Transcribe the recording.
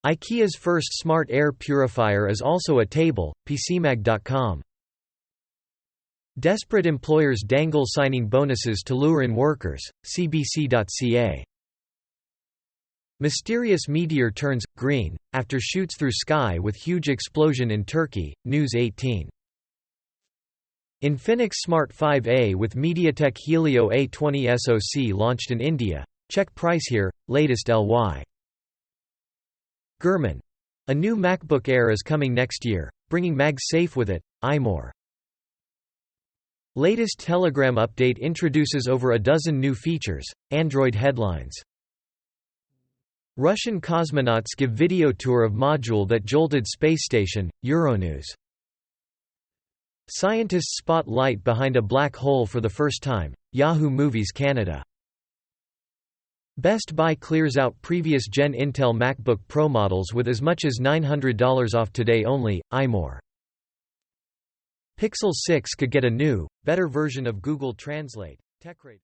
Ikea's first smart air purifier is also a table, PCMag.com. Desperate employers dangle signing bonuses to lure in workers, CBC.ca. Mysterious meteor turns green after shoots through sky with huge explosion in Turkey, News 18. Infinix Smart 5A with MediaTek Helio A20 SoC launched in India. Check price here, latest LY. Gurman. A new MacBook Air is coming next year, bringing MagSafe with it, iMore. Latest Telegram update introduces over a dozen new features, Android headlines. Russian cosmonauts give video tour of module that jolted space station, Euronews. Scientists spot light behind a black hole for the first time, Yahoo Movies Canada. Best Buy clears out previous Gen Intel MacBook Pro models with as much as $900 off today only, iMore. Pixel 6 could get a new, better version of Google Translate. TechRate.